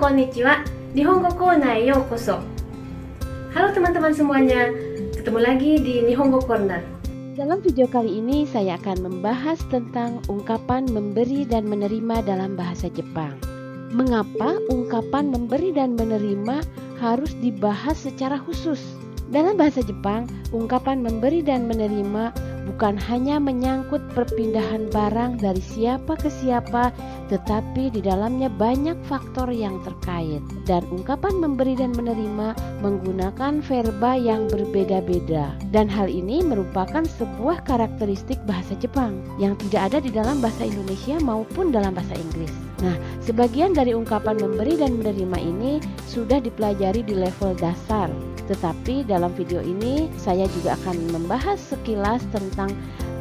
konnichiwa. Nihongo Corner yokoso. Halo teman-teman semuanya, ketemu lagi di Nihongo Corner. Dalam video kali ini saya akan membahas tentang ungkapan memberi dan menerima dalam bahasa Jepang. Mengapa ungkapan memberi dan menerima harus dibahas secara khusus? Dalam bahasa Jepang, ungkapan memberi dan menerima bukan hanya menyangkut perpindahan barang dari siapa ke siapa, tetapi di dalamnya banyak faktor yang terkait. Dan ungkapan memberi dan menerima menggunakan verba yang berbeda-beda. Dan hal ini merupakan sebuah karakteristik bahasa Jepang yang tidak ada di dalam bahasa Indonesia maupun dalam bahasa Inggris. Nah, sebagian dari ungkapan memberi dan menerima ini sudah dipelajari di level dasar. Tetapi dalam video ini saya juga akan membahas sekilas tentang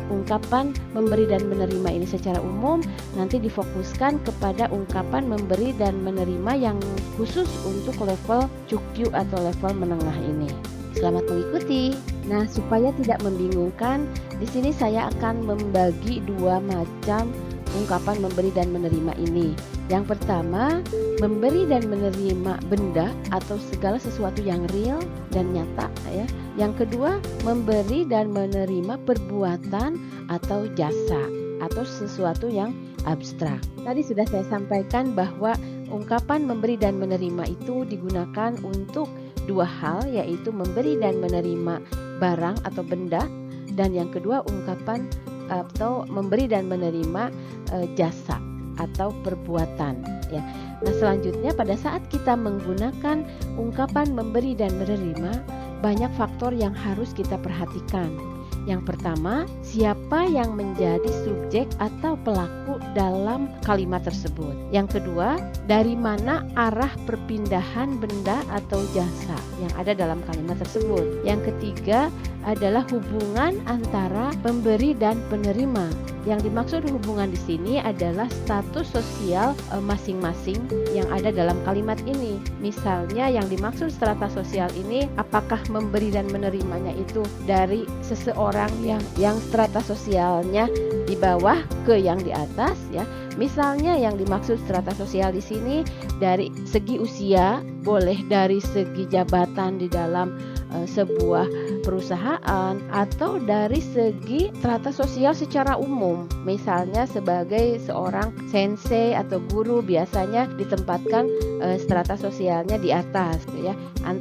ungkapan memberi dan menerima ini secara umum. Nanti difokuskan kepada ungkapan memberi dan menerima yang khusus untuk level Chukyu atau level menengah ini. Selamat mengikuti. Nah, supaya tidak membingungkan, di sini saya akan membagi dua macam ungkapan memberi dan menerima ini. Yang pertama, memberi dan menerima benda atau segala sesuatu yang real dan nyata ya. Yang kedua, memberi dan menerima perbuatan atau jasa atau sesuatu yang abstrak. Tadi sudah saya sampaikan bahwa ungkapan memberi dan menerima itu digunakan untuk dua hal, yaitu memberi dan menerima barang atau benda, dan yang kedua ungkapan atau memberi dan menerima jasa atau perbuatan ya. Nah, selanjutnya pada saat kita menggunakan ungkapan memberi dan menerima, banyak faktor yang harus kita perhatikan. Yang pertama, siapa yang menjadi subjek atau pelaku dalam kalimat tersebut. Yang kedua, dari mana arah perpindahan benda atau jasa yang ada dalam kalimat tersebut. Yang ketiga adalah hubungan antara pemberi dan penerima. Yang dimaksud hubungan di sini adalah status sosial masing-masing yang ada dalam kalimat ini. Misalnya yang dimaksud strata sosial ini, apakah memberi dan menerimanya itu dari seseorang yang strata sosialnya di bawah ke yang di atas ya. Misalnya yang dimaksud strata sosial di sini dari segi usia, boleh dari segi jabatan di dalam sebuah perusahaan, atau dari segi strata sosial secara umum. Misalnya sebagai seorang sensei atau guru, biasanya ditempatkan strata sosialnya di atas ya,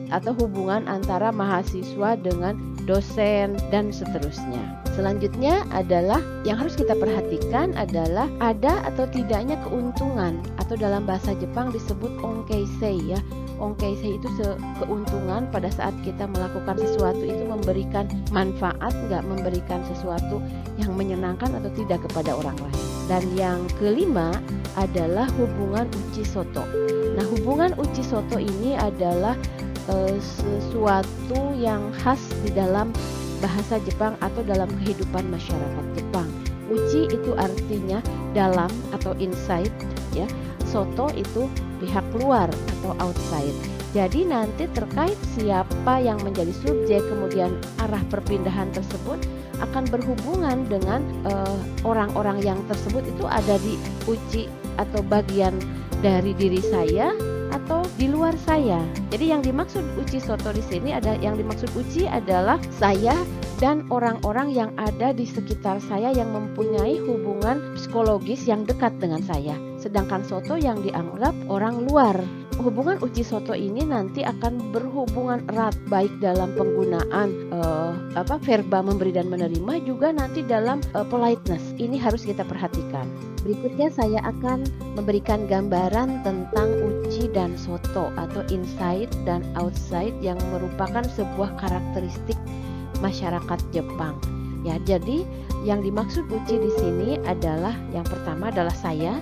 atau hubungan antara mahasiswa dengan dosen dan seterusnya. Selanjutnya adalah yang harus kita perhatikan adalah ada atau tidaknya keuntungan, atau dalam bahasa Jepang disebut onkeisei ya. Onkeisei itu keuntungan pada saat kita melakukan sesuatu itu memberikan manfaat, nggak memberikan sesuatu yang menyenangkan atau tidak kepada orang lain. Dan yang kelima adalah hubungan uchi soto. Nah, hubungan uchi soto ini adalah sesuatu yang khas di dalam bahasa Jepang atau dalam kehidupan masyarakat Jepang. Uchi itu artinya dalam atau inside ya. Soto itu pihak luar atau outside. Jadi nanti terkait siapa yang menjadi subjek, kemudian arah perpindahan tersebut akan berhubungan dengan orang-orang yang tersebut itu ada di uchi atau bagian dari diri saya atau di luar saya. Jadi yang dimaksud uchi soto di sini yang dimaksud uchi adalah saya dan orang-orang yang ada di sekitar saya yang mempunyai hubungan psikologis yang dekat dengan saya. Sedangkan soto yang dianggap orang luar. Hubungan uchi soto ini nanti akan berhubungan erat baik dalam penggunaan verba memberi dan menerima, juga nanti dalam politeness. Ini harus kita perhatikan. Berikutnya saya akan memberikan gambaran tentang uchi dan soto atau inside dan outside yang merupakan sebuah karakteristik masyarakat Jepang. Ya, jadi yang dimaksud uchi di sini adalah yang pertama adalah saya,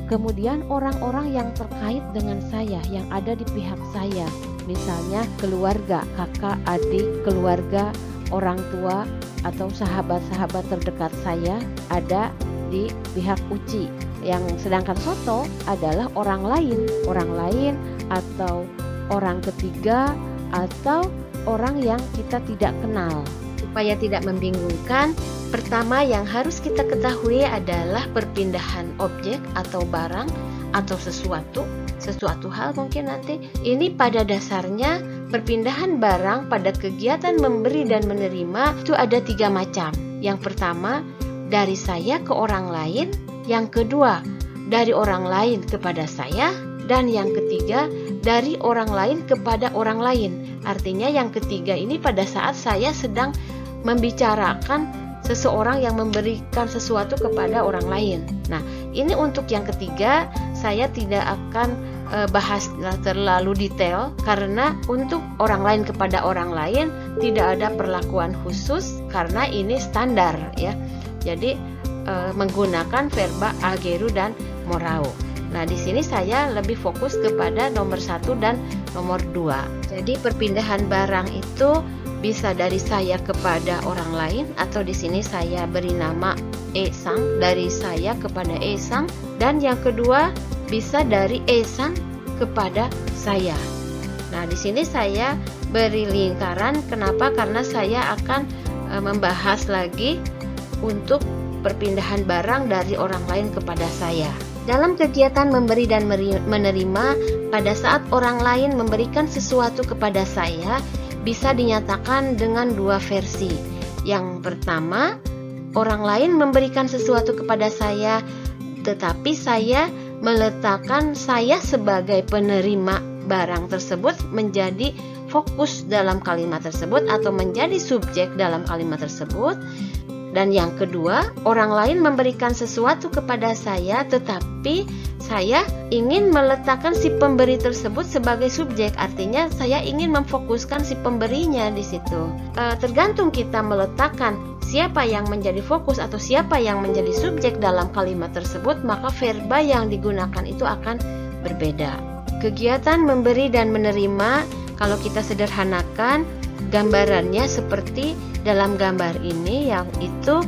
kemudian orang-orang yang terkait dengan saya, yang ada di pihak saya. Misalnya keluarga, kakak, adik, keluarga, orang tua, atau sahabat-sahabat terdekat saya ada di pihak uchi. Yang sedangkan soto adalah orang lain atau orang ketiga atau orang yang kita tidak kenal. Supaya tidak membingungkan, pertama yang harus kita ketahui adalah perpindahan objek atau barang atau sesuatu sesuatu hal mungkin nanti. Ini pada dasarnya perpindahan barang pada kegiatan memberi dan menerima itu ada 3 macam. Yang pertama, dari saya ke orang lain. Yang kedua, dari orang lain kepada saya. Dan yang ketiga, dari orang lain kepada orang lain. Artinya yang ketiga ini pada saat saya sedang membicarakan seseorang yang memberikan sesuatu kepada orang lain. Nah, ini untuk yang ketiga saya tidak akan bahas terlalu detail karena untuk orang lain kepada orang lain tidak ada perlakuan khusus karena ini standar ya. Jadi menggunakan verba ageru dan morau. Nah, di sini saya lebih fokus kepada nomor 1 dan nomor 2. Jadi perpindahan barang itu bisa dari saya kepada orang lain atau di sini saya beri nama E-sang, dari saya kepada E-sang, dan yang kedua bisa dari E-sang kepada saya. Nah, di sini saya beri lingkaran. Kenapa? Karena saya akan membahas lagi untuk perpindahan barang dari orang lain kepada saya. Dalam kegiatan memberi dan menerima, pada saat orang lain memberikan sesuatu kepada saya, bisa dinyatakan dengan 2 versi. Yang pertama, orang lain memberikan sesuatu kepada saya, tetapi saya meletakkan saya sebagai penerima barang tersebut menjadi fokus dalam kalimat tersebut atau menjadi subjek dalam kalimat tersebut. Dan yang kedua, orang lain memberikan sesuatu kepada saya, tetapi saya ingin meletakkan si pemberi tersebut sebagai subjek. Artinya saya ingin memfokuskan si pemberinya di situ. Tergantung kita meletakkan siapa yang menjadi fokus atau siapa yang menjadi subjek dalam kalimat tersebut, maka verba yang digunakan itu akan berbeda. Kegiatan memberi dan menerima, kalau kita sederhanakan, gambarannya seperti dalam gambar ini, yang itu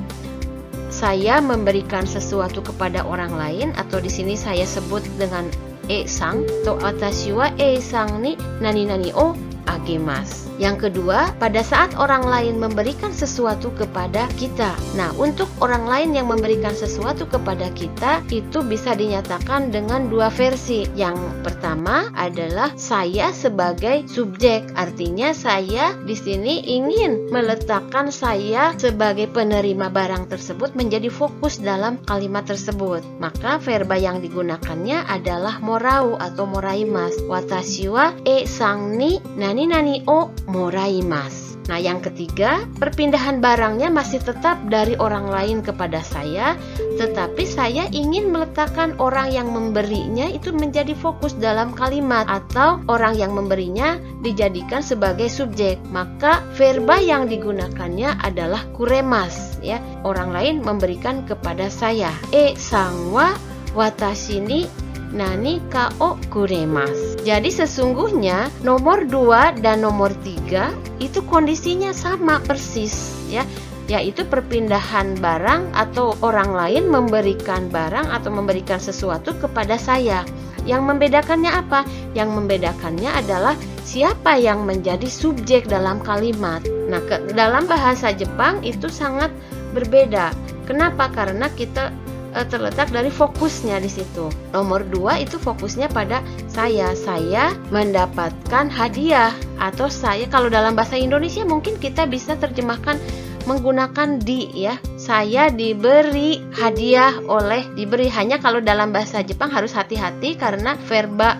saya memberikan sesuatu kepada orang lain atau di sini saya sebut dengan e-sang atau watashi wa e-sang ni nani nani o agemasu. Yang kedua, pada saat orang lain memberikan sesuatu kepada kita. Nah, untuk orang lain yang memberikan sesuatu kepada kita itu bisa dinyatakan dengan 2 versi. Yang pertama adalah saya sebagai subjek. Artinya saya di sini ingin meletakkan saya sebagai penerima barang tersebut menjadi fokus dalam kalimat tersebut. Maka verba yang digunakannya adalah morau atau moraimasu. Watashi wa e-sang ni nani nani o moraimasu. Nah, yang ketiga, perpindahan barangnya masih tetap dari orang lain kepada saya, tetapi saya ingin meletakkan orang yang memberinya itu menjadi fokus dalam kalimat atau orang yang memberinya dijadikan sebagai subjek. Maka verba yang digunakannya adalah kuremasu ya. Orang lain memberikan kepada saya. E-sang wa watashi ni nani ka o kuremasu. Jadi sesungguhnya nomor 2 dan nomor 3 itu kondisinya sama persis ya, yaitu perpindahan barang atau orang lain memberikan barang atau memberikan sesuatu kepada saya. Yang membedakannya apa? Yang membedakannya adalah siapa yang menjadi subjek dalam kalimat. Nah, dalam bahasa Jepang itu sangat berbeda. Kenapa? Karena kita terletak dari fokusnya di situ. Nomor 2 itu fokusnya pada saya. Saya mendapatkan hadiah atau saya, kalau dalam bahasa Indonesia mungkin kita bisa terjemahkan menggunakan di ya. Saya diberi hadiah oleh, diberi. Hanya kalau dalam bahasa Jepang harus hati-hati karena verba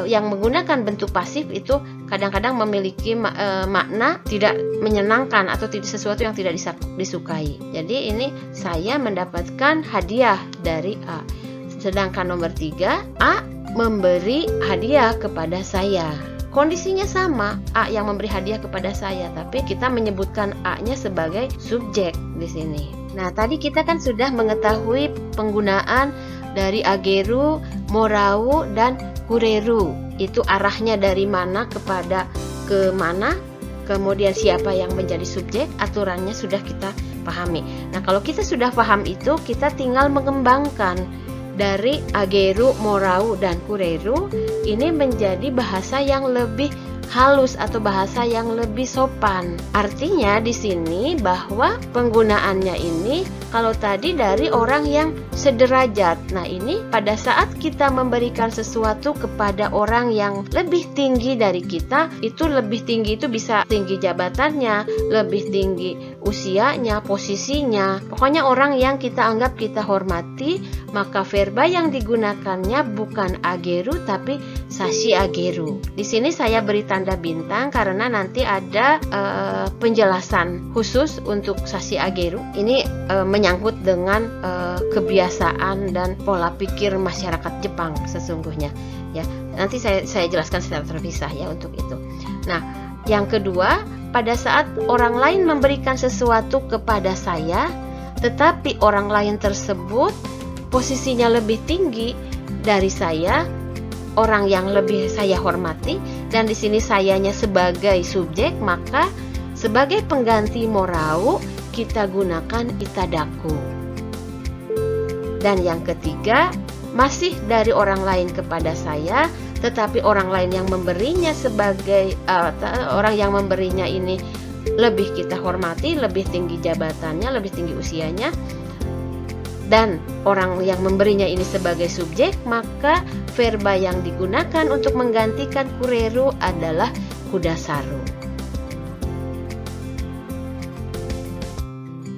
yang menggunakan bentuk pasif itu kadang-kadang memiliki makna tidak menyenangkan atau sesuatu yang tidak disukai. Jadi ini saya mendapatkan hadiah dari A. Sedangkan nomor 3, A memberi hadiah kepada saya. Kondisinya sama, A yang memberi hadiah kepada saya, tapi kita menyebutkan A-nya sebagai subjek di sini. Nah, tadi kita kan sudah mengetahui penggunaan dari ageru, morau, dan kureru. Itu arahnya dari mana kepada ke mana, kemudian siapa yang menjadi subjek, aturannya sudah kita pahami. Nah, kalau kita sudah paham itu, kita tinggal mengembangkan dari ageru, morau, dan kureru ini menjadi bahasa yang lebih halus atau bahasa yang lebih sopan. Artinya di sini bahwa penggunaannya ini kalau tadi dari orang yang sederajat. Nah, ini pada saat kita memberikan sesuatu kepada orang yang lebih tinggi dari kita, itu lebih tinggi itu bisa tinggi jabatannya, lebih tinggi usianya, posisinya. Pokoknya orang yang kita anggap kita hormati, maka verba yang digunakannya bukan ageru tapi sashi ageru. Di sini saya beri tanda bintang karena nanti ada penjelasan khusus untuk sashi ageru. Ini menyangkut dengan kebiasaan dan pola pikir masyarakat Jepang sesungguhnya. Ya, nanti saya jelaskan secara terpisah ya untuk itu. Nah, yang kedua, pada saat orang lain memberikan sesuatu kepada saya, tetapi orang lain tersebut posisinya lebih tinggi dari saya, orang yang lebih saya hormati, dan di sini sayanya sebagai subjek, maka sebagai pengganti morau kita gunakan itadaku. Dan yang ketiga, masih dari orang lain kepada saya, tetapi orang lain yang memberinya sebagai orang yang memberinya ini lebih kita hormati, lebih tinggi jabatannya, lebih tinggi usianya, dan orang yang memberinya ini sebagai subjek, maka verba yang digunakan untuk menggantikan kureru adalah kudasaru.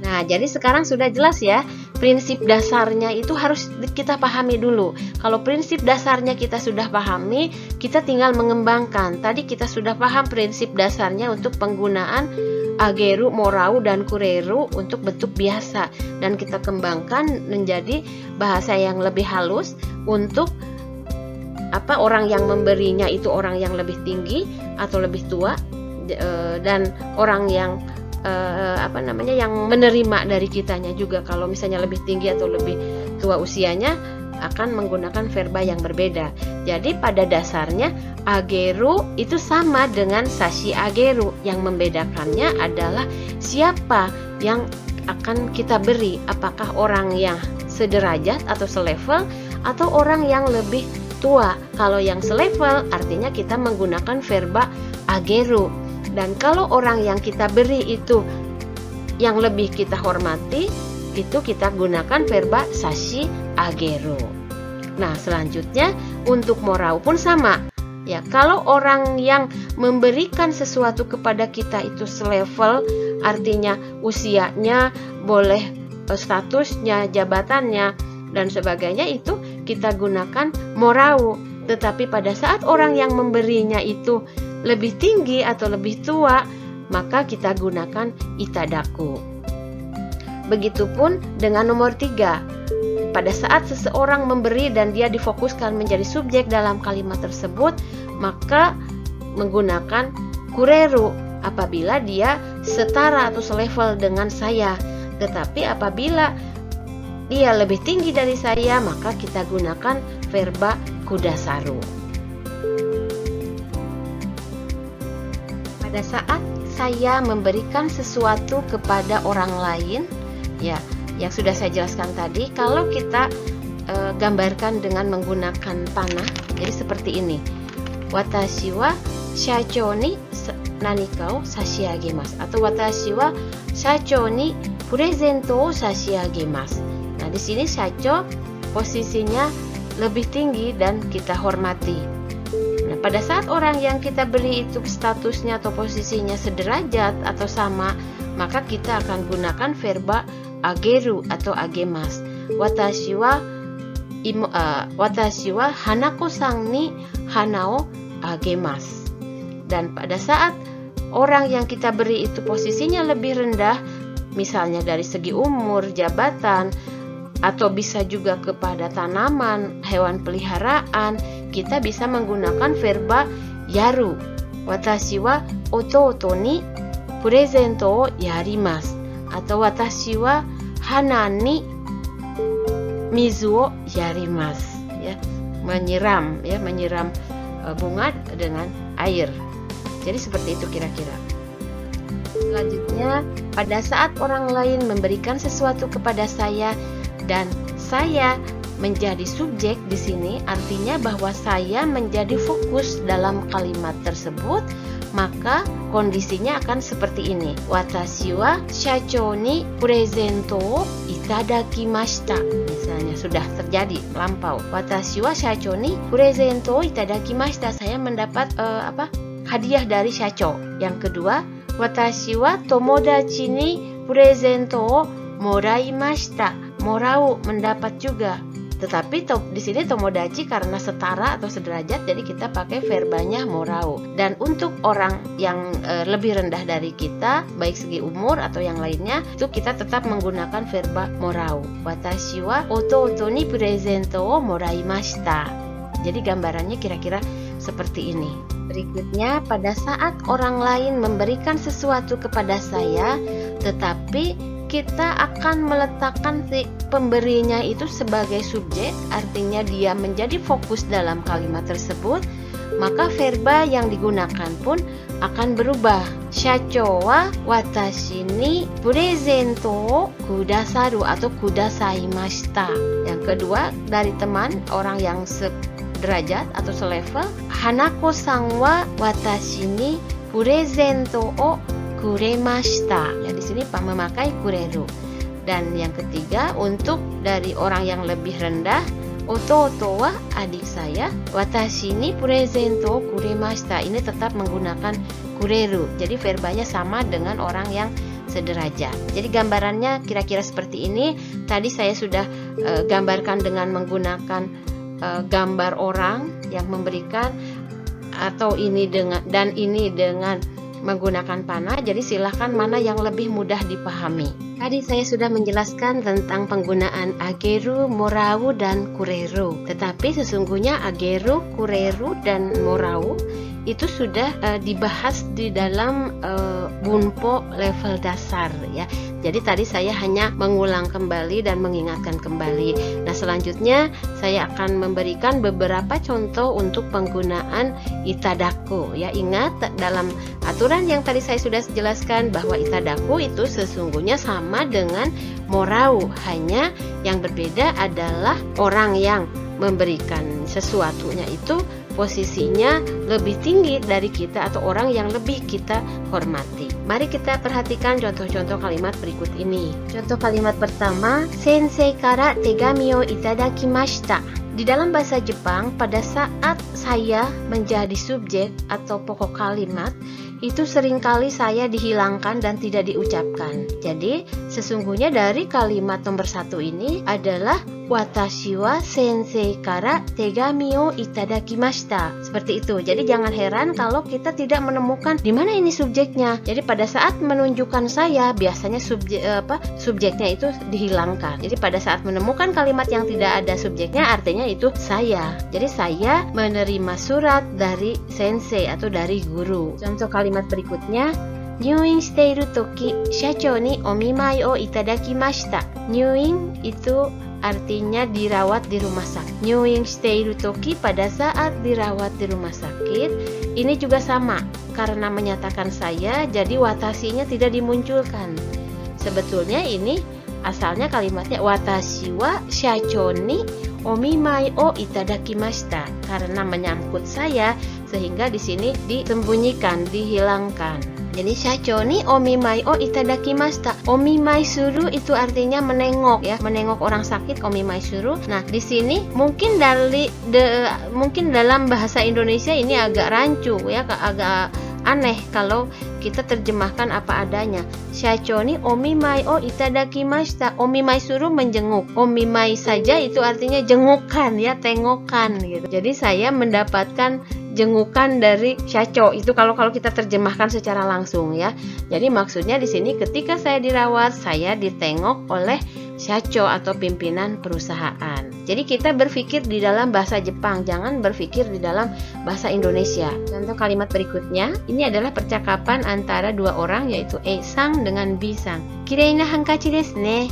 Nah, jadi sekarang sudah jelas ya, prinsip dasarnya itu harus kita pahami dulu. Kalau prinsip dasarnya kita sudah pahami, kita tinggal mengembangkan. Tadi kita sudah paham prinsip dasarnya untuk penggunaan ageru, morau, dan kureru untuk bentuk biasa, dan kita kembangkan menjadi bahasa yang lebih halus untuk orang yang memberinya itu orang yang lebih tinggi atau lebih tua, dan orang yang yang menerima dari kitanya juga kalau misalnya lebih tinggi atau lebih tua usianya akan menggunakan verba yang berbeda. Jadi pada dasarnya ageru itu sama dengan sashi ageru. Yang membedakannya adalah siapa yang akan kita beri, apakah orang yang sederajat atau selevel atau orang yang lebih tua. Kalau yang selevel artinya kita menggunakan verba ageru. Dan kalau orang yang kita beri itu yang lebih kita hormati, itu kita gunakan verba sashi ageru. Nah, selanjutnya untuk morau pun sama. Ya, kalau orang yang memberikan sesuatu kepada kita itu selevel, artinya usianya, boleh statusnya, jabatannya, dan sebagainya, itu kita gunakan morau. Tetapi pada saat orang yang memberinya itu lebih tinggi atau lebih tua, maka kita gunakan itadaku. Begitupun dengan nomor 3. Pada saat seseorang memberi dan dia difokuskan menjadi subjek dalam kalimat tersebut, maka menggunakan kureru apabila dia setara atau selevel dengan saya. Tetapi apabila dia lebih tinggi dari saya, maka kita gunakan verba kudasaru. Pada saat saya memberikan sesuatu kepada orang lain, ya, yang sudah saya jelaskan tadi, kalau kita gambarkan dengan menggunakan panah, jadi seperti ini. Watashi wa shacho ni nanika o sashiagemasu, atau watashi wa shacho ni presento o sashiagemasu. Nah, di sini shacho posisinya lebih tinggi dan kita hormati. Nah, pada saat orang yang kita beri itu statusnya atau posisinya sederajat atau sama, maka kita akan gunakan verba ageru atau agemas. Watashi wa hanako-san ni hana o agemas. Dan pada saat orang yang kita beri itu posisinya lebih rendah, misalnya dari segi umur, jabatan, atau bisa juga kepada tanaman, hewan peliharaan, kita bisa menggunakan verba yaru. Watashi wa ototo ni presento o yarimasu, atau watashi wa hana ni mizu o yarimasu, ya, menyiram bunga dengan air. Jadi seperti itu kira-kira. Selanjutnya, pada saat orang lain memberikan sesuatu kepada saya dan saya menjadi subjek di sini artinya bahwa saya menjadi fokus dalam kalimat tersebut, maka kondisinya akan seperti ini. Watashi wa shacho ni presento o itadakimashita. Misalnya sudah terjadi lampau. Watashi wa shacho ni presento o itadakimashita. Saya mendapat hadiah dari shacho. Yang kedua, watashi wa tomodachi ni presento o moraimashita. Morau, mendapat juga. Tetapi di sini tomodachi karena setara atau sederajat, jadi kita pakai verbanya morau. Dan untuk orang yang lebih rendah dari kita, baik segi umur atau yang lainnya, itu kita tetap menggunakan verba morau. Watashi wa ototo ni presento o moraimashita. Jadi gambarannya kira-kira seperti ini. Berikutnya, pada saat orang lain memberikan sesuatu kepada saya, tetapi kita akan meletakkan si pemberinya itu sebagai subjek, artinya dia menjadi fokus dalam kalimat tersebut, maka verba yang digunakan pun akan berubah. Shacho wa watashi ni presento o kudasaru atau kudasaimashita. Yang kedua, dari teman orang yang sederajat atau selevel, Hanako-san wa watashi ni presento o kuremashita. Ya, di sini Pak memakai kureru. Dan yang ketiga, untuk dari orang yang lebih rendah, ototo wa adik saya, watashi ni presento kuremashita. Ini tetap menggunakan kureru. Jadi verbanya sama dengan orang yang sederajat. Jadi gambarannya kira-kira seperti ini. Tadi saya sudah gambarkan dengan menggunakan gambar orang yang memberikan, atau ini dengan menggunakan panah. Jadi silahkan mana yang lebih mudah dipahami. Tadi saya sudah menjelaskan tentang penggunaan ageru, morau, dan kureru. Tetapi sesungguhnya ageru, kureru, dan morau itu sudah dibahas di dalam bunpo level dasar ya. Jadi tadi saya hanya mengulang kembali dan mengingatkan kembali. Nah, selanjutnya saya akan memberikan beberapa contoh untuk penggunaan itadaku ya. Ingat, dalam aturan yang tadi saya sudah jelaskan bahwa itadaku itu sesungguhnya sama dengan morau, hanya yang berbeda adalah orang yang memberikan sesuatunya itu posisinya lebih tinggi dari kita atau orang yang lebih kita hormati. Mari kita perhatikan contoh-contoh kalimat berikut ini. Contoh kalimat pertama, sensei kara tegami o itadakimashita. Di dalam bahasa Jepang, pada saat saya menjadi subjek atau pokok kalimat, itu seringkali saya dihilangkan dan tidak diucapkan. Jadi, sesungguhnya dari kalimat nomor 1 ini adalah watashi wa sensei kara tegami o itadakimashita. Seperti itu. Jadi jangan heran kalau kita tidak menemukan di mana ini subjeknya. Jadi pada saat menunjukkan saya, biasanya subjeknya itu dihilangkan. Jadi pada saat menemukan kalimat yang tidak ada subjeknya, artinya itu saya. Jadi saya menerima surat dari sensei atau dari guru. Contoh kalimat berikutnya, nyuin shiteiru toki shacho ni omimai o itadakimashita. Nyuin itu artinya dirawat di rumah sakit. Nyuin shiteiru toki, pada saat dirawat di rumah sakit. Ini juga sama, karena menyatakan saya, jadi watashinya tidak dimunculkan. Sebetulnya ini asalnya kalimatnya watashi wa shacho ni omimai o itadakimashita, karena menyangkut saya sehingga di sini disembunyikan, dihilangkan. Jadi shacho ni omimai o itadakimashita. Omimai suru itu artinya menengok ya, menengok orang sakit, omimai suru. Nah, di sini mungkin mungkin dalam bahasa Indonesia ini agak rancu ya, agak aneh kalau kita terjemahkan apa adanya. Shacho ni omimai o itadakimashita. Omimai suru menjenguk. Omimai saja itu artinya jengukan ya, tengokan gitu. Jadi saya mendapatkan jengukan dari shacho itu kalau kita terjemahkan secara langsung ya. Jadi maksudnya di sini ketika saya dirawat, saya ditengok oleh shacho atau pimpinan perusahaan. Jadi kita berpikir di dalam bahasa Jepang, jangan berpikir di dalam bahasa Indonesia. Contoh kalimat berikutnya, ini adalah percakapan antara dua orang yaitu A-san dengan B-san. Kirei na hankachi desu ne.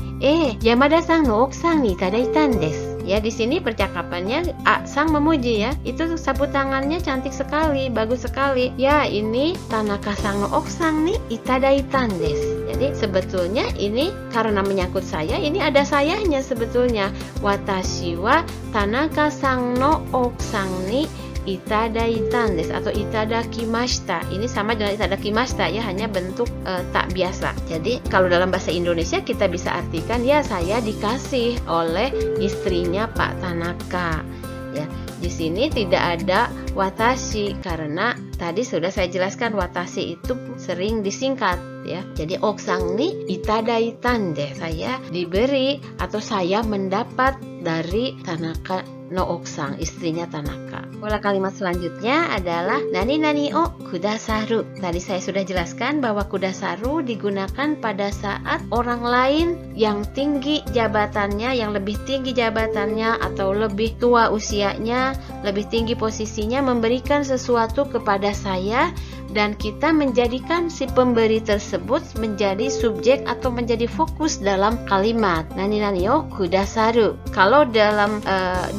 Yamada-san no oku-san ni itadaitan desu. Ya, di sini percakapannya sang memuji ya. Itu sapu tangannya cantik sekali, bagus sekali. Ya, ini Tanaka sang no okusang ni itadaitan desu. Jadi sebetulnya ini karena menyangkut saya, ini ada sayanya sebetulnya. Watashi wa Tanaka sang no okusang ni itadaitan desu atau itadakimashita. Ini sama dengan itadakimashita ya, hanya bentuk tak biasa. Jadi kalau dalam bahasa Indonesia kita bisa artikan ya saya dikasih oleh istrinya Pak Tanaka. Ya, di sini tidak ada watashi karena tadi sudah saya jelaskan watashi itu sering disingkat ya. Jadi okusang ni itadaitan desu. Saya diberi atau saya mendapat dari Tanaka no okusang, istrinya Tanaka. Pola kalimat selanjutnya adalah nani nani o kudasaru. Tadi saya sudah jelaskan bahwa kudasaru digunakan pada saat orang lain yang tinggi jabatannya, yang lebih tinggi jabatannya atau lebih tua usianya, lebih tinggi posisinya memberikan sesuatu kepada saya dan kita menjadikan si pemberi tersebut menjadi subjek atau menjadi fokus dalam kalimat nani nani o kudasaru. Kalau dalam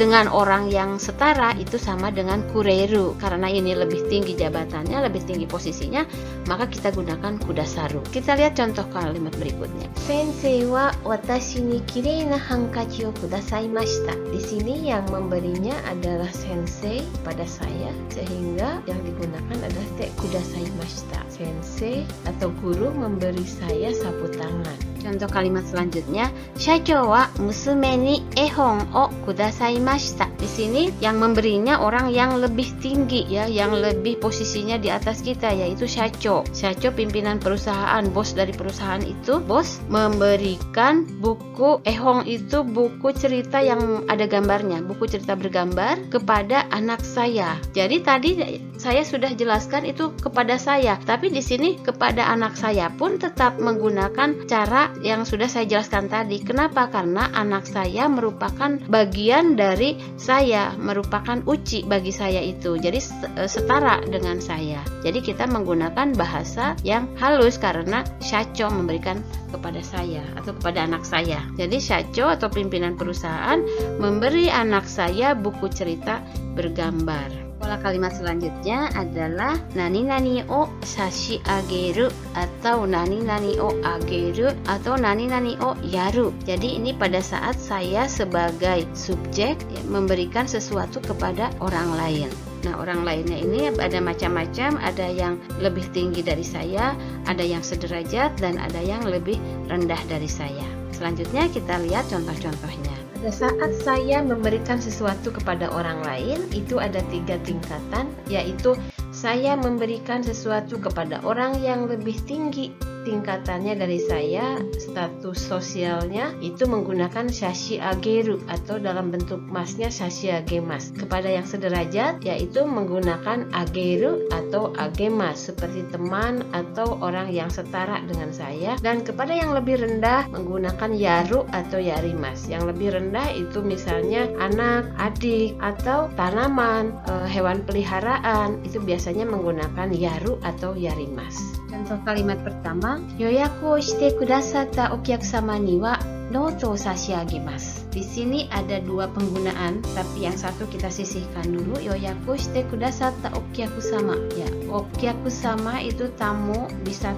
dengan orang yang setara itu sama dengan kureru. Karena ini lebih tinggi jabatannya, lebih tinggi posisinya, maka kita gunakan kudasaru. Kita lihat contoh kalimat berikutnya. Sensei wa watashi ni kirei na hankachi o kudasaimashita. Di sini yang memberinya adalah sensei pada saya, sehingga yang digunakan adalah te kudasaimashita. Sensei atau guru memberi saya sapu tangan. Contoh kalimat selanjutnya, Shacho wa musume ni ehon o kudasaimashita. Di sini yang memberinya orang yang lebih tinggi ya, yang lebih posisinya di atas kita, yaitu Shacho. Shacho pimpinan perusahaan, bos dari perusahaan itu, bos memberikan buku ehon itu buku cerita yang ada gambarnya, buku cerita bergambar kepada anak saya. Jadi tadi saya sudah jelaskan itu kepada saya, tapi di sini kepada anak saya pun tetap menggunakan cara yang sudah saya jelaskan tadi. Kenapa? Karena anak saya merupakan bagian dari saya, merupakan uci bagi saya itu. Jadi setara dengan saya. Jadi kita menggunakan bahasa yang halus karena shacho memberikan kepada saya atau kepada anak saya. Jadi shacho atau pimpinan perusahaan memberi anak saya buku cerita bergambar. Pola kalimat selanjutnya adalah nani nani o sashi ageru atau nani nani o ageru atau nani nani o yaru. Jadi ini pada saat saya sebagai subjek ya, memberikan sesuatu kepada orang lain. Nah, orang lainnya ini ada macam-macam, ada yang lebih tinggi dari saya, ada yang sederajat, dan ada yang lebih rendah dari saya. Selanjutnya kita lihat contoh-contohnya. Pada saat saya memberikan sesuatu kepada orang lain, itu ada 3 tingkatan, yaitu saya memberikan sesuatu kepada orang yang lebih tinggi tingkatannya dari saya, status sosialnya itu menggunakan shashi ageru atau dalam bentuk masnya shashi agemas. Kepada yang sederajat yaitu menggunakan ageru atau agemas seperti teman atau orang yang setara dengan saya, dan kepada yang lebih rendah menggunakan yaru atau yarimas. Yang lebih rendah itu misalnya anak, adik atau tanaman, hewan peliharaan, itu biasanya menggunakan yaru atau yarimas. Contoh kalimat pertama, yoyaku o shite kudasatta okyakusama ni wa noto o sashiagemasu. Di sini ada 2 penggunaan, tapi yang satu kita sisihkan dulu. Yoyaku o shite kudasatta okyakusama. Ya, okyakusama itu tamu, bisa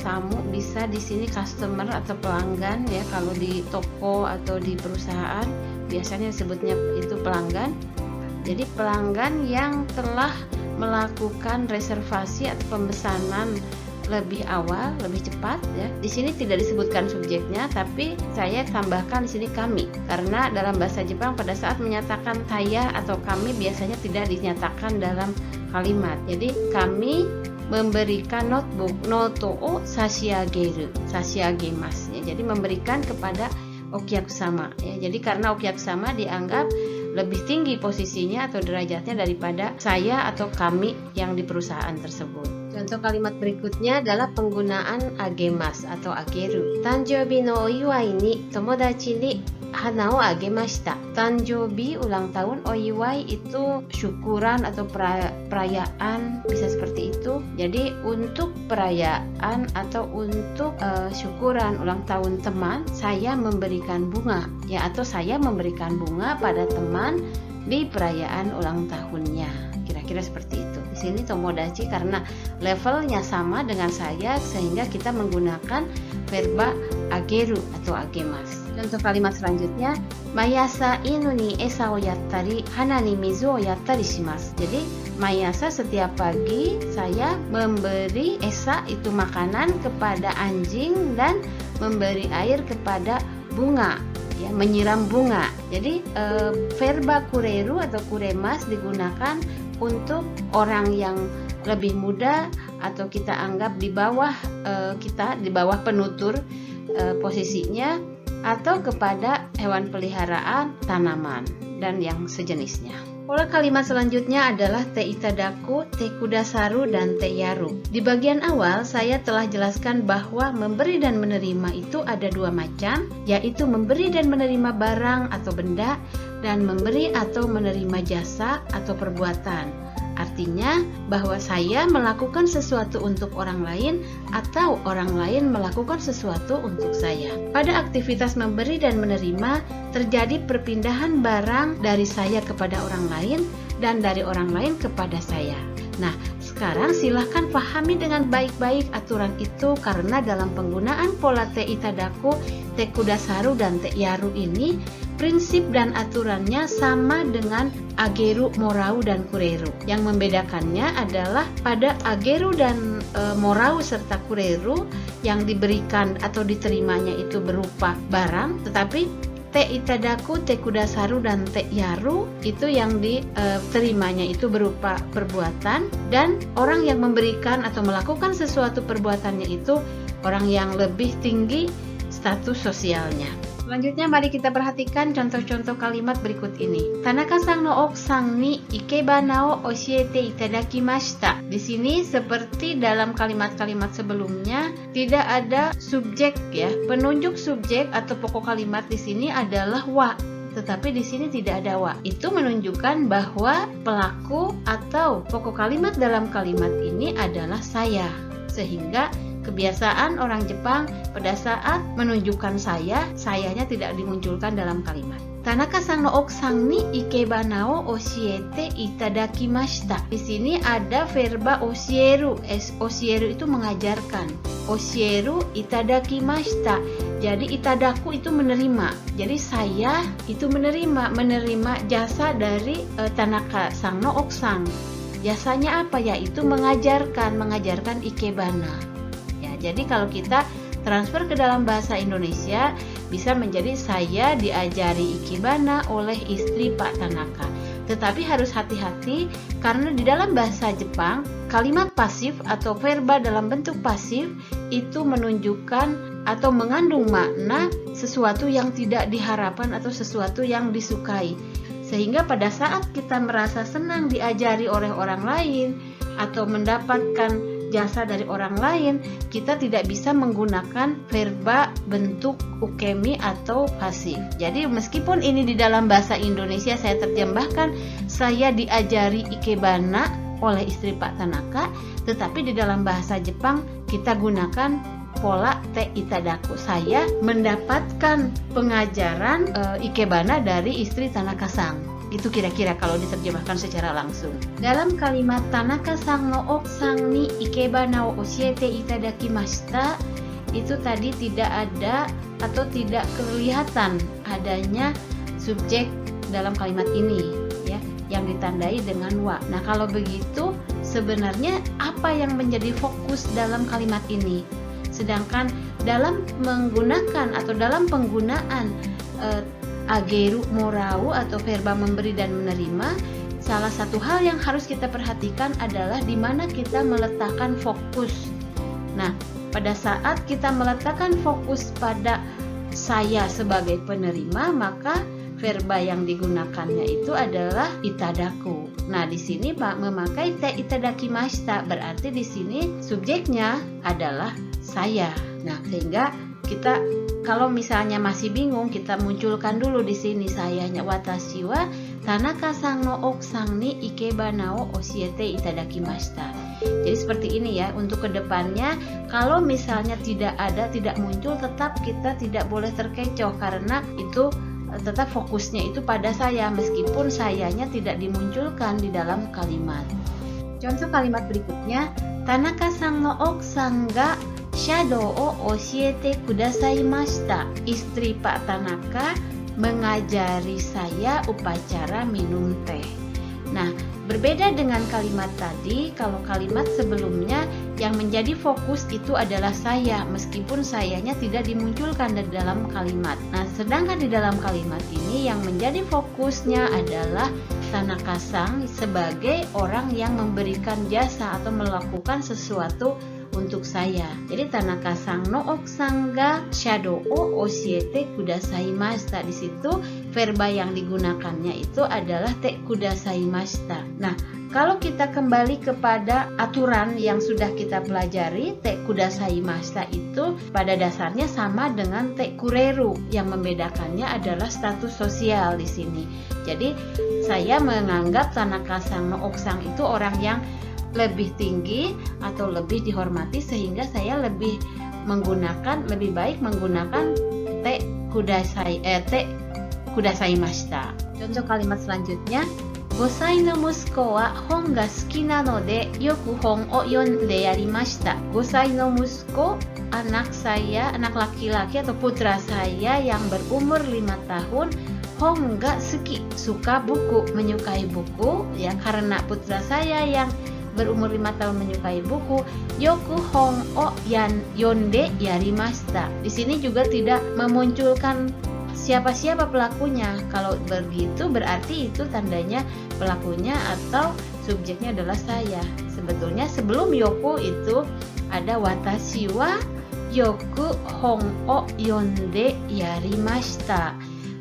di sini customer atau pelanggan ya. Kalau di toko atau di perusahaan biasanya disebutnya itu pelanggan. Jadi pelanggan yang telah melakukan reservasi atau pemesanan lebih awal, lebih cepat ya. Di sini tidak disebutkan subjeknya, tapi saya tambahkan di sini kami. Karena dalam bahasa Jepang pada saat menyatakan saya atau kami biasanya tidak dinyatakan dalam kalimat. Jadi kami memberikan notebook, noto o sashiageru, sashiagemasu ya. Jadi memberikan kepada okyakusama ya. Jadi karena okyakusama dianggap lebih tinggi posisinya atau derajatnya daripada saya atau kami yang di perusahaan tersebut. Contoh kalimat berikutnya adalah penggunaan agemasu atau ageru. Tanjoubi no oiwai ni tomodachi ni hana o agemashita. Tanjoubi, ulang tahun, oiwai itu syukuran atau perayaan, bisa seperti itu. Jadi untuk perayaan atau untuk syukuran ulang tahun teman, saya memberikan bunga, ya, atau saya memberikan bunga pada teman di perayaan ulang tahunnya. Kira-kira seperti itu. Di sini tomodachi karena levelnya sama dengan saya, sehingga kita menggunakan verba ageru atau agemasu. Contoh kalimat selanjutnya, mayasa inu ni esa o yattari hana ni mizu o yattari shimasu. Jadi mayasa, setiap pagi saya memberi esa, itu makanan, kepada anjing dan memberi air kepada bunga, ya, menyiram bunga. Jadi verba kureru atau kuremas digunakan untuk orang yang lebih muda atau kita anggap di bawah kita, di bawah penutur posisinya, atau kepada hewan peliharaan, tanaman, dan yang sejenisnya. Pola kalimat selanjutnya adalah te itadaku, te kudasaru, dan te yaru. Di bagian awal saya telah jelaskan bahwa memberi dan menerima itu ada dua macam, yaitu memberi dan menerima barang atau benda, dan memberi atau menerima jasa atau perbuatan. Artinya bahwa saya melakukan sesuatu untuk orang lain atau orang lain melakukan sesuatu untuk saya. Pada aktivitas memberi dan menerima terjadi perpindahan barang dari saya kepada orang lain dan dari orang lain kepada saya. Nah, sekarang silahkan pahami dengan baik-baik aturan itu, karena dalam penggunaan pola te itadaku, te kudasaru, dan te yaru ini, prinsip dan aturannya sama dengan ageru, morau, dan kureru. Yang membedakannya adalah pada ageru dan morau serta kureru yang diberikan atau diterimanya itu berupa barang, tetapi te itadaku, te kudasaru, dan te yaru itu yang diterimanya itu berupa perbuatan, dan orang yang memberikan atau melakukan sesuatu perbuatannya itu orang yang lebih tinggi status sosialnya. Selanjutnya mari kita perhatikan contoh-contoh kalimat berikut ini. Tanaka-san no okusang ni ikebana o oshiete itadakimashita. Di sini seperti dalam kalimat-kalimat sebelumnya tidak ada subjek, ya. Penunjuk subjek atau pokok kalimat di sini adalah wa. Tetapi di sini tidak ada wa. Itu menunjukkan bahwa pelaku atau pokok kalimat dalam kalimat ini adalah saya. Sehingga kebiasaan orang Jepang pada saat menunjukkan sayanya tidak dimunculkan dalam kalimat. Tanaka-san no okusang ni ikebana o oshiete itadakimashita. Di sini ada verba oshieru. Oshieru itu mengajarkan. Oshieru itadakimashita. Jadi itadaku itu menerima. Jadi saya itu menerima jasa dari Tanaka-san no okusang. Jasanya apa? Yaitu mengajarkan ikebana. Jadi kalau kita transfer ke dalam bahasa Indonesia bisa menjadi saya diajari ikebana oleh istri Pak Tanaka. Tetapi harus hati-hati karena di dalam bahasa Jepang kalimat pasif atau verba dalam bentuk pasif itu menunjukkan atau mengandung makna sesuatu yang tidak diharapkan atau sesuatu yang disukai. Sehingga pada saat kita merasa senang diajari oleh orang lain atau mendapatkan jasa dari orang lain, kita tidak bisa menggunakan verba bentuk ukemi atau pasif. Jadi meskipun ini di dalam bahasa Indonesia saya terjemahkan saya diajari ikebana oleh istri Pak Tanaka, tetapi di dalam bahasa Jepang kita gunakan pola te itadaku. Saya mendapatkan pengajaran ikebana dari istri Tanaka-san. Itu kira-kira kalau diterjemahkan secara langsung. Dalam kalimat Tanaka-san no okusang ni ikebana o oshiete itadakimashita, itu tadi tidak ada atau tidak kelihatan adanya subjek dalam kalimat ini, ya, yang ditandai dengan wa. Nah, kalau begitu sebenarnya apa yang menjadi fokus dalam kalimat ini? Sedangkan dalam menggunakan atau dalam penggunaan ageru, morau atau verba memberi dan menerima, salah satu hal yang harus kita perhatikan adalah di mana kita meletakkan fokus. Nah, pada saat kita meletakkan fokus pada saya sebagai penerima, maka verba yang digunakannya itu adalah itadaku. Nah, di sini Pak memakai te itadakimashita, berarti di sini subjeknya adalah saya. Nah, sehingga kita kalau misalnya masih bingung, kita munculkan dulu di sini sayanya. Watashi wa Tanaka-san no okusang ni ikebana o oshiete itadakimashita. Jadi seperti ini ya, untuk kedepannya kalau misalnya tidak muncul, tetap kita tidak boleh terkecoh karena itu tetap fokusnya itu pada saya meskipun sayanya tidak dimunculkan di dalam kalimat. Contoh kalimat berikutnya, Tanaka-san no okusang ga Shado o oshiete kudasaimashita. Istri Pak Tanaka mengajari saya upacara minum teh. Nah, berbeda dengan kalimat tadi, kalau kalimat sebelumnya yang menjadi fokus itu adalah saya, meskipun sayanya tidak dimunculkan di dalam kalimat. Nah, sedangkan di dalam kalimat ini yang menjadi fokusnya adalah Tanaka-san sebagai orang yang memberikan jasa atau melakukan sesuatu untuk saya. Jadi Tanaka-san no okusang ga shado o oshiete kudasaimashita. Di situ verba yang digunakannya itu adalah te kudasaimashita. Nah, kalau kita kembali kepada aturan yang sudah kita pelajari, te kudasaimashita itu pada dasarnya sama dengan te kureru. Yang membedakannya adalah status sosial di sini. Jadi saya menganggap Tanaka-san no okusang itu orang yang lebih tinggi atau lebih dihormati, sehingga saya lebih baik menggunakan te kudasaimashita. Contoh kalimat selanjutnya, 5歳の息子は本が好きなのでよく本を読んでやりました。5歳の息子, anak saya, anak laki-laki atau putra saya yang berumur 5 tahun, hong ga suki, suka buku, menyukai buku, ya karena putra saya yang berumur 5 tahun menyukai buku, yoku hong o yonde yarimashita. Di sini juga tidak memunculkan siapa-siapa pelakunya. Kalau begitu berarti itu tandanya pelakunya atau subjeknya adalah saya. Sebetulnya sebelum yoku itu ada watashi wa yoku hong o yonde yarimashita.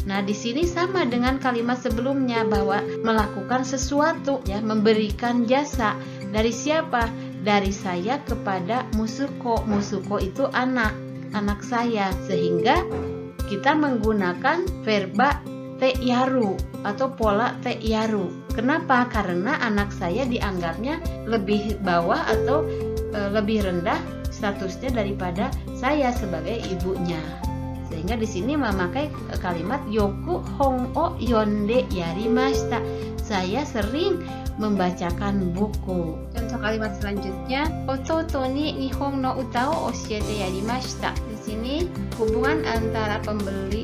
Nah, di sini sama dengan kalimat sebelumnya bahwa melakukan sesuatu, ya, memberikan jasa. Dari siapa? Dari saya kepada musuko. Musuko itu anak saya. Sehingga kita menggunakan verba te yaru atau pola te yaru. Kenapa? Karena anak saya dianggapnya lebih bawah atau lebih rendah statusnya daripada saya sebagai ibunya. Sehingga di sini memakai kalimat yoku hong o yonde yarimashita. Saya sering membacakan buku. Contoh kalimat selanjutnya, Ototo ni Nihon no uta o oshiete yarimashita. Di sini hubungan antara pemberi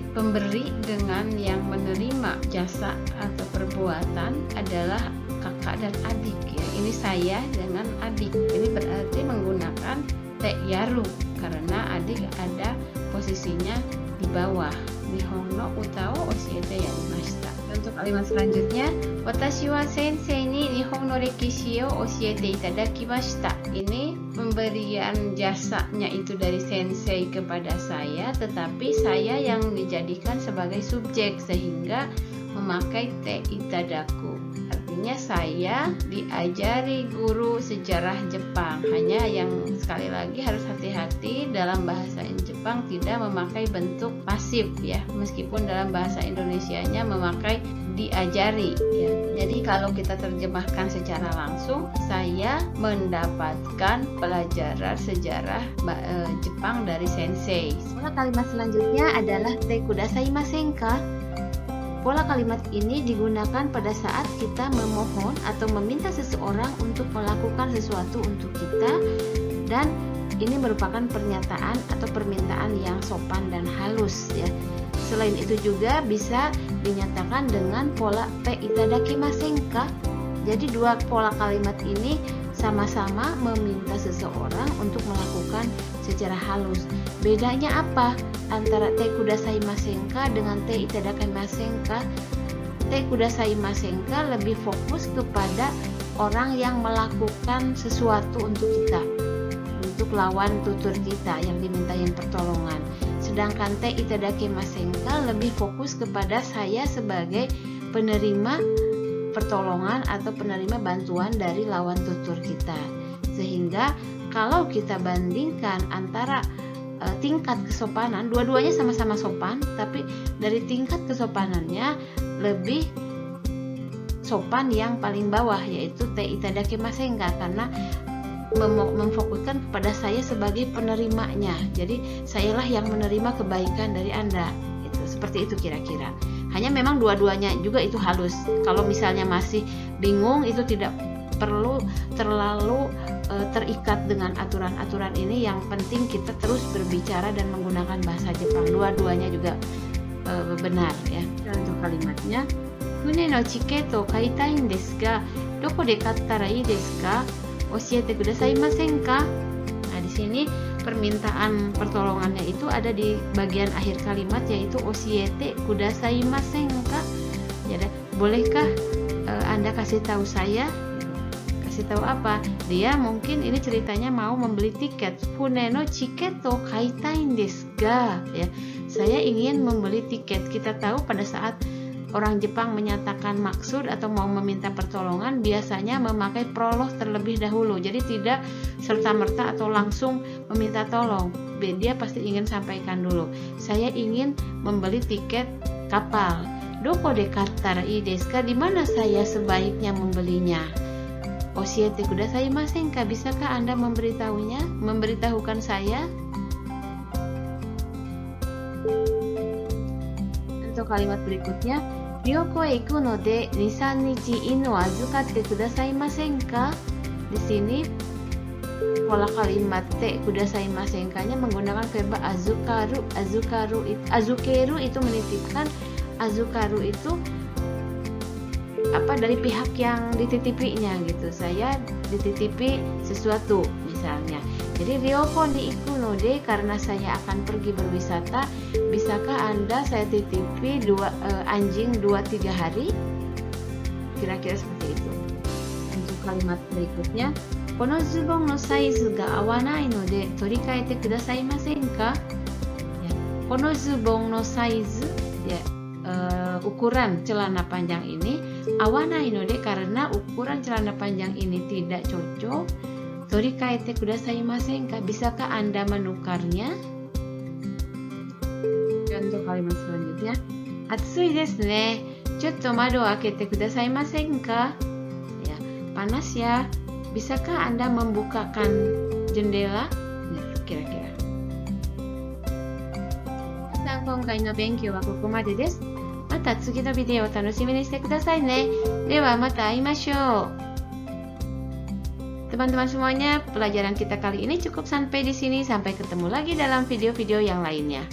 dengan yang menerima jasa atau perbuatan adalah kakak dan adik, ya. Ini saya dengan adik. Ini berarti menggunakan te yaru karena adik ada posisinya di bawah. Nihon no uta o oshiete yarimashita. Untuk kalimat selanjutnya, watashi wa sensei ni Nihon no rekishi o oshiete itadakimashita. Ini pemberian jasanya itu dari sensei kepada saya, tetapi saya yang dijadikan sebagai subjek sehingga memakai te itadaku. Artinya saya diajari guru sejarah Jepang. Hanya yang sekali lagi harus hati-hati dalam bahasa Jepang tidak memakai bentuk pasif, ya. Meskipun dalam bahasa Indonesianya memakai diajari, ya. Jadi kalau kita terjemahkan secara langsung, saya mendapatkan pelajaran sejarah Jepang dari sensei. Kalimat selanjutnya adalah te kudasaimasen ka. Pola kalimat ini digunakan pada saat kita memohon atau meminta seseorang untuk melakukan sesuatu untuk kita, dan ini merupakan pernyataan atau permintaan yang sopan dan halus, ya. Selain itu juga bisa dinyatakan dengan pola te itadakimasen ka. Jadi dua pola kalimat ini sama-sama meminta seseorang untuk melakukan secara halus. Bedanya apa antara te kudasaimasen ka dengan te itadakimasen ka? Te kudasaimasen ka lebih fokus kepada orang yang melakukan sesuatu untuk kita, untuk lawan tutur kita yang dimintain pertolongan. Sedangkan te itadakimasen ka lebih fokus kepada saya sebagai penerima pertolongan atau penerima bantuan dari lawan tutur kita. Sehingga kalau kita bandingkan antara tingkat kesopanan, dua-duanya sama-sama sopan, tapi dari tingkat kesopanannya lebih sopan yang paling bawah, yaitu te itadakimasen ka, karena memfokuskan kepada saya sebagai penerimanya. Jadi sayalah yang menerima kebaikan dari Anda. Itu seperti itu kira-kira. Hanya memang dua-duanya juga itu halus. Kalau misalnya masih bingung, itu tidak perlu terlalu terikat dengan aturan-aturan ini. Yang penting kita terus berbicara dan menggunakan bahasa Jepang. Dua-duanya juga benar ya. Dan untuk kalimatnya, Fune no chiketo kaitai desu ga, doko de kattara ii desu ka? Oshiete kudasaimasen ka? Nah, di sini permintaan pertolongannya itu ada di bagian akhir kalimat, yaitu oshiete kudasaimasen ka? Jadi, bolehkah Anda kasih tahu saya? Kasih tahu apa? Dia mungkin ini ceritanya mau membeli tiket. Fune no chiketo kaitai desu ga, ya. Saya ingin membeli tiket. Kita tahu pada saat orang Jepang menyatakan maksud atau mau meminta pertolongan, biasanya memakai prolog terlebih dahulu. Jadi tidak serta-merta atau langsung meminta tolong. Dia pasti ingin sampaikan dulu, saya ingin membeli tiket kapal. Doko de kattara ii desu ka? Di mana saya sebaiknya membelinya? Oshiete kudasaimasen ka? Bisakah Anda memberitahukan saya? Untuk kalimat berikutnya, ryoko e iku no de 2-3 nichi inu azukatte kudasaimasen ka? Di sini pola kalimat te kudasaimasen ka-nya menggunakan verba azukaru. Azukeru itu menitipkan, azukaru itu dari pihak yang dititipinya gitu. Saya dititipi sesuatu misalnya. Jadi ryoko ni iku no de, karena saya akan pergi berwisata, bisakah Anda saya titipi anjing 2-3 hari? Kira-kira seperti itu. Untuk kalimat berikutnya, kono zubon no saizu ga awanai no de torikaete kudasaimasen ka? Ya, kono zubon no saizu, ya, ukuran celana panjang ini, awanai no de, karena ukuran celana panjang ini tidak cocok. Torikaete kudasaimasen ka? Bisakah Anda menukarnya? Untuk kalimat selanjutnya, atsui desu ne, chotto mado akete kudasaimasen ka? Ya, panas ya. Bisakah Anda membukakan jendela? Ya, kira-kira. Konkai no benkyou wa kokomade desu. Mata tsugi no video o tanoshimi ni shite kudasai ne. Dewa mata aimashou. Teman-teman semuanya, pelajaran kita kali ini cukup sampai di sini. Sampai ketemu lagi dalam video-video yang lainnya.